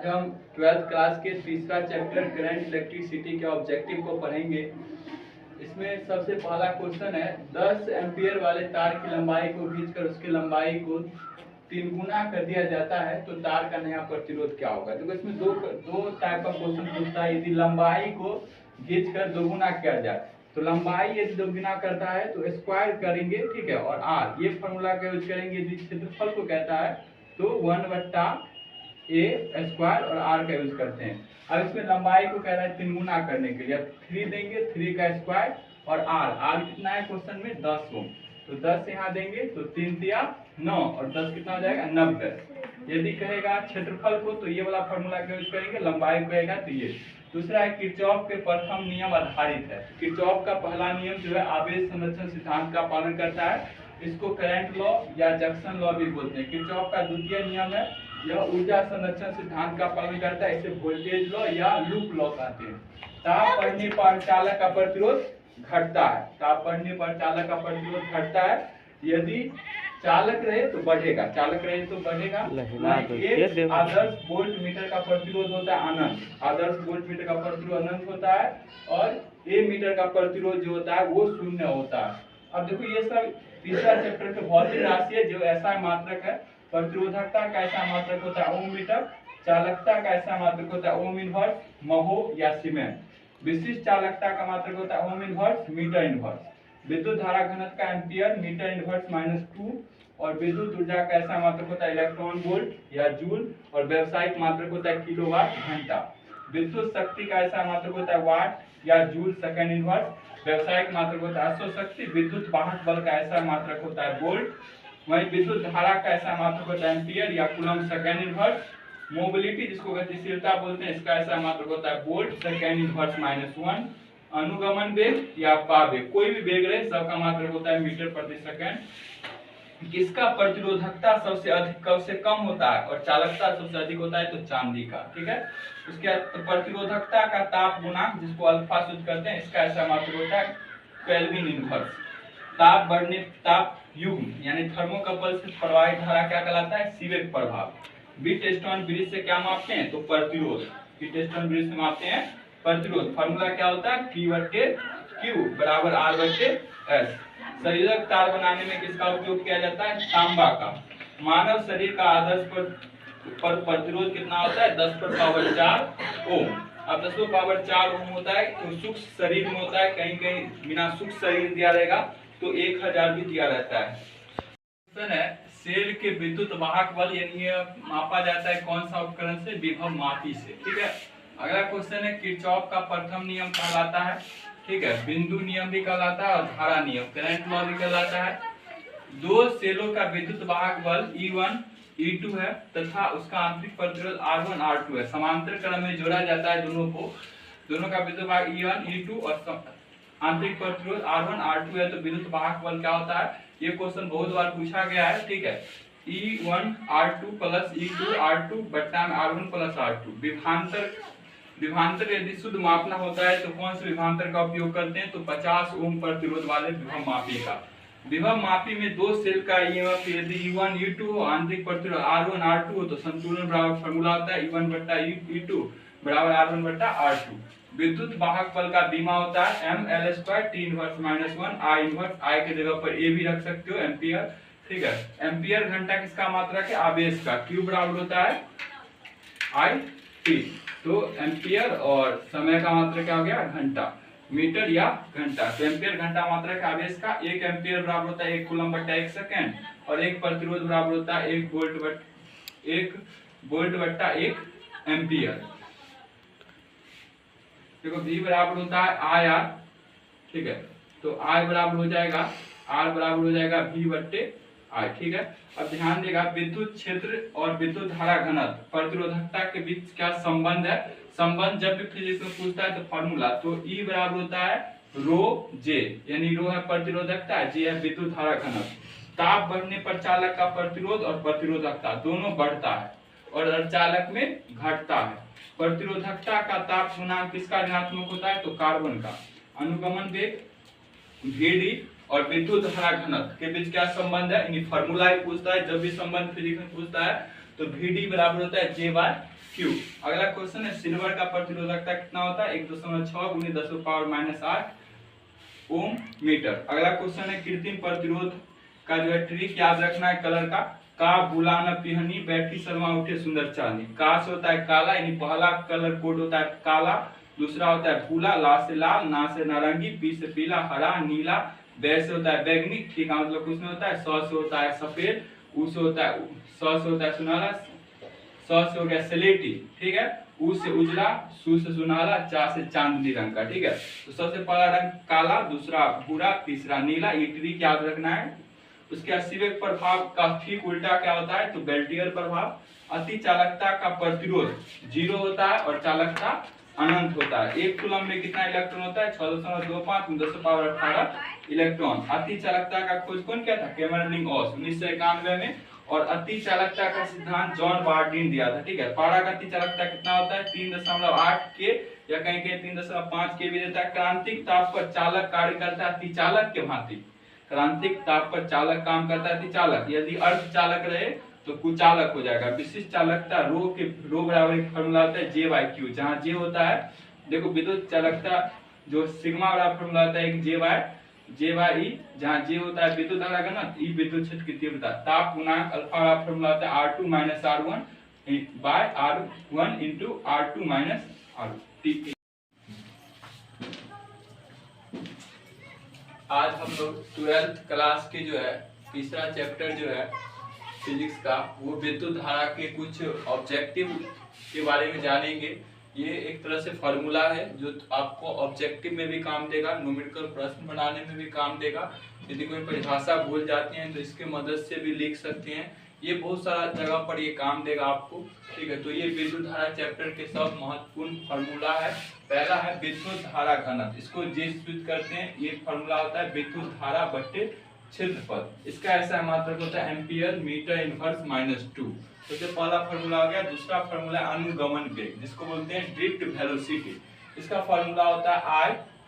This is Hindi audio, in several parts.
आज हम 12th क्लास के तीसरा चैप्टर करंट इलेक्ट्रिसिटी के ऑब्जेक्टिव को पढ़ेंगे। इसमें सबसे पहला क्वेश्चन है 10 एम्पियर वाले तार की लंबाई को खींचकर उसकी लंबाई को 3 गुना कर दिया जाता है तो तार का नया प्रतिरोध क्या होगा। देखो इसमें दो टाइप का क्वेश्चन पूछता है। यदि लंबाई को खींचकर 2 गुना किया जाए तो लंबाई यदि 2 गुना करता है तो स्क्वायर करेंगे, ठीक है, और आर ये फॉर्मूला का यूज करेंगे। यदि क्षेत्रफल को कहता है तो 1/a² और r का यूज करते हैं। अब इसमें लंबाई को कह रहा है 3 गुना करने के लिए, अब 3 देंगे, 3 का स्क्वायर और r कितना है क्वेश्चन में 10 ओम, तो 10 यहाँ देंगे तो 3 तिया 9 और 10 कितना हो जाएगा 90। यदि कहेगा क्षेत्रफल को तो ये वाला फॉर्मूला का यूज करेंगे, लंबाई को कहेगा तो ये। दूसरा है किरचॉफ के प्रथम नियम आधारित है। किरचॉफ का पहला नियम जो है आवेश संरक्षण सिद्धांत का पालन करता है, इसको करंट लॉ या जंक्शन लॉ भी बोलते हैं। किरचॉफ का द्वितीय नियम है, यह ऊर्जा संरक्षण सिद्धांत का पालन करता है, इसे वोल्टेज लॉ या लूप लॉ कहते हैं। ताप बढ़ने पर चालक का प्रतिरोध घटता है, ताप बढ़ने पर चालक का प्रतिरोध घटता है। यदि चालक रहे तो बढ़ेगा, चालक रहे तो बढ़ेगा। आदर्श वोल्ट मीटर का प्रतिरोध होता है अनंत, आदर्श वोल्ट मीटर का प्रतिरोध अनंत होता है और ए मीटर का प्रतिरोध जो होता है वो शून्य होता है। अब देखो ये सब तीसरा चैप्टर के भौतिक राशि है। जो ऐसा मात्रक है, प्रतिरोधकता का ऐसा मात्रक होता है ओम मीटर, चालकता का ऐसा मात्रक होता है ओम इनवर्स, महो या सीमेंस। विशिष्ट चालकता का मात्रक होता है ओम इनवर्स, मीटर इनवर्स। विद्युत धारा घनत्व का एम्पियर, मीटर इनवर्स -2 और विद्युत ऊर्जा का ऐसा मात्रक होता है इलेक्ट्रॉन वोल्ट या जूल और व्यावसायिक मात्रक होता है किलोवाट घंटा। विद्युत शक्ति का ऐसा मात्रक होता है वाट या जूल सेकंड इनवर्स, व्यावसायिक मात्रक होता है अश्व शक्ति। विद्युत वाहक बल का ऐसा मात्रक होता है वोल्ट, वहीं विद्युत धारा का ऐसा मात्रक होता है एम्पियर या कूलम सेकंड इनवर्स। मोबिलिटी जिसको गतिशीलता बोलते हैं, इसका ऐसा मात्रक होता है वोल्ट सेकंड इनवर्स -1। अनुगमन वेग या पावेग, कोई भी वेग रहे सबका मात्रक होता है मीटर प्रति सेकंड। किसका प्रतिरोधकता सबसे अधिक सबसे कम होता है और चालकता सबसे अधिक होता है तो चांदी का, ठीक है। उसके बाद प्रतिरोधकता का ताप गुणांक जिसको अल्फा सूचित करते हैं, इसका ऐसा मात्रक होता है केल्विन इनवर्स। ताप बढ़ने ताप युग्म यानी थर्मोकपल से प्रवाहित धारा क्या कहलाता है सीवेक प्रभाव। व्हीटस्टोन ब्रिज से क्या मापते हैं तो प्रतिरोध, व्हीटस्टोन ब्रिज से मापते हैं प्रतिरोध। फार्मूला क्या होता है P/Q बराबर R/S। संयोजक तार बनाने में किसका उपयोग किया जाता है तांबा का। मानव शरीर का आदर्श पर प्रतिरोध कितना होता है 10⁴ ओम। अब 10⁴ ओम होता है तो सूक्ष्म शरीर में होता है, कहीं कहीं बिना सूक्ष्म शरीर दिया रहेगा तो 1000 भी दिया रहता है। क्वेश्चन है सेल के विद्युत वाहक बल यानी मापा जाता है कौन सा उपकरण से, विभव मापी से, ठीक है। अगला क्वेश्चन है किरचॉफ का प्रथम नियम कहलाता है, ठीक है, बिंदु नियम भी कहलाता है और धारा नियम करंट लॉ भी कहलाता है। दो सेलों का विद्युत वाहक बल E1 E2 है तथा उसका आंतरिक प्रतिरोध R1 R2 है। समांतर क्रम में जोड़ा जाता है दोनों को, दोनों का विद्युत वाहक E1 E2 और आंतरिक प्रतिरोध R1 R2 है तो विद्युत वाहक बल क्या होता है। ये क्वेश्चन बहुत बार पूछा गया है, ठीक है। E1 R2 plus E2 R2 बट्टा में R1 प्लस R2। विभवांतर यदि शुद्ध मापना होता है तो कौन से विभवांतर का उपयोग करते हैं तो 50 ओम प्रतिरोध वाले विभव मापी का। विभव मापी में दो सेल का ईएमएफ यदि E1 E2 हो, आंतरिक प्रतिरोध R1 R2 हो तो संतुलन बराबर फार्मूला होता है E1/E2 बराबर R1/R2। विद्युत वाहक बल का बीमा होता है mL² T inverse -1 I inverse, I के जगह पर A भी रख सकते हो एम्पियर, ठीक है। एम्पियर घंटा किसका मात्रक है आवेश का, Q बराबर होता है I/T। तो एम्पियर और समय का मात्रक क्या हो गया घंटा, मीटर या घंटा। तो एम्पियर घंटा मात्रक आवेश का, 1 एम्पियर बराबर होता है 1 कूलम/1 सेकंड और 1 प्रतिरोध बराबर होता है 1 वोल्ट/1 एम्पियर। देखो V बराबर होता है IR, ठीक है, तो I बराबर हो जाएगा R बराबर हो जाएगा V/I, ठीक है। अब ध्यान देगा विद्युत क्षेत्र और विद्युत धारा घनत्व प्रतिरोधकता के बीच क्या संबंध है। संबंध जब भी फिजिक्स में पूछता है तो फार्मूला तो E बराबर होता है ρ/J, यानी ρ है प्रतिरोधकता, J है विद्युत धारा घनत्व। ताप बढ़ने पर चालक का प्रतिरोध और प्रतिरोधकता दोनों बढ़ता है और अर्धचालक में घटता है। प्रतिरोधकता का ताप गुणांक किसका ऋणात्मक होता है तो कार्बन का। अनुगमन वेग Vd और विद्युत धारा घनत्व के बीच क्या संबंध है, यानी फार्मूला ही पूछता है। जब भी संबंध फिजिक्स में पूछता है तो Vd बराबर होता है J/R क्यू। अगला क्वेश्चन है सिल्वर का प्रतिरोधकता कितना होता है 1.6 × 10⁻⁸ ओम मीटर। अगला क्वेश्चन है कृत्रिम प्रतिरोध का जो है ट्रिक याद रखना है कलर का बुला न पिहनी बैठी शर्मा उठे सुंदर चांदी। का से होता है काला, यानी पहला कलर कोड होता है काला, दूसरा होता है भूला, ला से लाल, ना से नारंगी, पी से पीला, हरा, नीला, बै से होता है बैगनी, ठीक है मतलब कुछ में होता है, स से होता है सफेद, उ से होता है स से होता है सुनहरा, स से हो गया स्लेटी, ठीक है, उ से उजला, सु से सुनहरा, चा से चांदनी रंग का, ठीक है। तो सबसे पहला रंग काला, दूसरा भूरा, तीसरा नीला, ये ट्रिक याद रखना है। उसके असीवेग प्रभाव का ठीक उल्टा क्या होता है, तो बेल्टियर प्रभाव। अति चालकता का प्रतिरोध 0 होता है और चालकता अनंत होता है। एक कूलम में कितना इलेक्ट्रॉन होता है 6.25 × 10⁻18 इलेक्ट्रॉन। अति चालकता का खोज कौन किया था, कैमरलिंग ऑस 1991 में। और अति चालकता का सिद्धांत जॉन बार्डिन दिया था, ठीक है। पारा का अति चालकता कितना होता है 3.8 के या कहीं कहीं 3.5 के भी देता है। क्रांतिक ताप पर चालक कार्य करता है अति चालक के भांति। क्रांतिक ताप पर चालक काम करता है अति चालक। यदि अर्ध चालक रहे तो कुचालक हो जाएगा। विशिष्ट चालकता रो बराबर एक फार्मूला होता है J/Q, जहां J होता है, देखो विद्युत चालकता जो सिग्मा बराबर फार्मूला होता है एक J/E, जहां J होता है विद्युत धारा घनत्व, E विद्युत क्षेत्र की तीव्रता, ताप गुणांक अल्फा बराबर फार्मूला होता है R2 - R1/R1 × R2 - R1। आज हम लोग 12th क्लास के जो है तीसरा चैप्टर जो है फिजिक्स का, वो विद्युत धारा के कुछ ऑब्जेक्टिव के बारे में जानेंगे। ये एक तरह से फॉर्मूला है जो आपको ऑब्जेक्टिव में भी काम देगा, न्यूमेरिकल प्रश्न बनाने में भी काम देगा। यदि कोई परिभाषा भूल जाती है तो इसके मदद से भी लिख सकते हैं। ये बहुत सारा जगह पर ये काम देगा आपको, ठीक है। तो ये विद्युत धारा चैप्टर के सब महत्वपूर्ण फॉर्मूला है। पहला है विद्युत धारा घनत्व, इसको J सूचित करते हैं। ये फॉर्मूला होता है विद्युत धारा बट्टे क्षेत्रफल। इसका ऐसा मात्रक होता है एम्पियर मीटर इनवर्स -2। तो ये पहला फॉर्मूला हो गया। दूसरा फॉर्मूला अनुगमन वेग, जिसको बोलते हैं ड्रिफ्ट वेलोसिटी। इसका फॉर्मूला होता है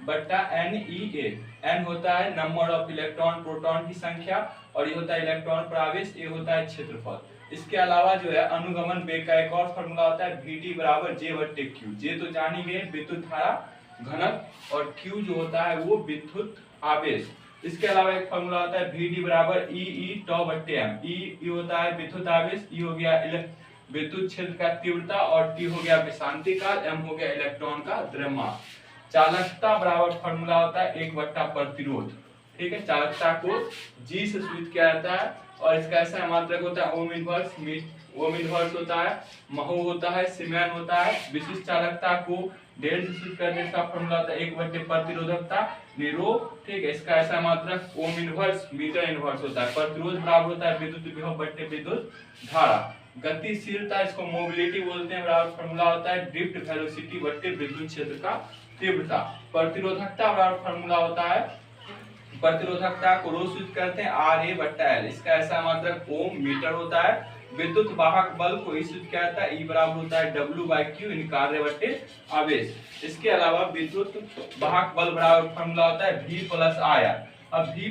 I/NEA। N होता है नंबर ऑफ इलेक्ट्रॉन प्रोटॉन की संख्या, और ये होता है इलेक्ट्रॉन पर आवेश, ये होता है क्षेत्रफल। इसके अलावा जो है अनुगमन वेग का एक और फॉर्मूला होता है VD = J/Q। J तो जानी गई विद्युत धारा घनत्व, और Q जो होता है वो विद्युत आवेश। इसके अलावा एक फॉर्मूला होता है VD = EE/M। E होता है विद्युत आवेश, E हो गया विद्युत क्षेत्र का तीव्रता, और T हो गया विषांति काल, M हो गया इलेक्ट्रॉन का द्रव्यमान। चालकता बराबर फॉर्मूला होता है 1 प्रतिरोध, ठीक है। चालकता को G से सूचित किया जाता है, और इसका ऐसा मात्रक होता है ओम इनवर्स होता है, महू होता है, सीमेन होता है। विशिष्ट चालकता को डेल से सूचित करते हैं, इसका फॉर्मूला होता है 1 प्रतिरोधकता निरो, ठीक है। इसका ऐसा मात्रक ओम इनवर्स मीटर इनवर्स होता है। प्रतिरोध बराबर होता है विद्युत विभव बट्टे विद्युत धारा। गतिशीलता, इसको मोबिलिटी बोलते हैं, बराबर फॉर्मूला होता है ड्रिफ्ट वेलोसिटी बट्टे विद्युत क्षेत्र का तीव्रता। प्रतिरोधकता बराबर फॉर्मूला होता है, प्रतिरोधकता को रो सूचित करते हैं RA/L। इसका ऐसा मात्रक ओम मीटर होता है। विद्युत वाहक बल को सूचित किया जाता है, E बराबर होता है W/Q, यानी कार्य बट्टे आवेश। इसके अलावा विद्युत वाहक बल बराबर फॉर्मूला होता है V+I। अब V+I,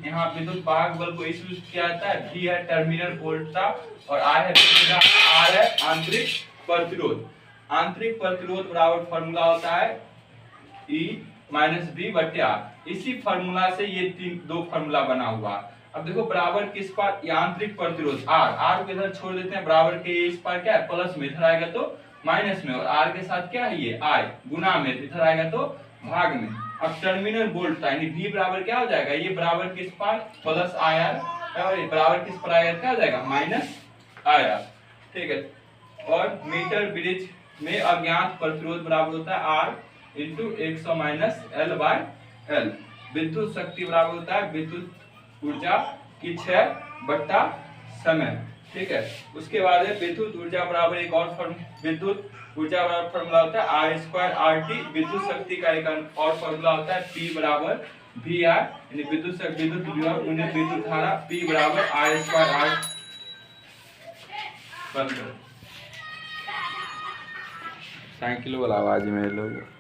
यहाँ विद्युत वाहक बल को सूचित किया जाता है। V है टर्मिनल वोल्टता, और I है R है आंतरिक प्रतिरोध। आंतरिक प्रतिरोध बराबर फॉर्मूला होता है E-V/R। इसी फॉर्मूला से ये दो फॉर्मूला बना हुआ। अब देखो बराबर किस पर, यांत्रिक प्रतिरोध R को इधर छोड़ देते हैं, बराबर के इस पर क्या है प्लस में, इधर आएगा तो माइनस में, और R के साथ क्या है ये I गुना में, इधर आएगा तो भाग में। अब टर्मिनल वोल्ट यानी V बराबर क्या हो जाएगा, ये बराबर किस पर +IR, और ये बराबर किस पर आएगा, क्या हो जाएगा -IR, ठीक है। और मीटर ब्रिज में अज्ञात प्रतिरोध बराबर होता है R × 100 - L/L। विद्युत शक्ति बराबर होता है विद्युत ऊर्जा की क्षय समय, ठीक है। उसके बाद है विद्युत ऊर्जा बराबर एक और विद्युत ऊर्जा बराबर फॉर्मूला होता है I²RT। विद्युत शक्ति का एक और फॉर्मूला होता है P = VI, यानी विद्युत विभव विद्युत धारा P = I²R। साइकिल वाला आवाज में लोग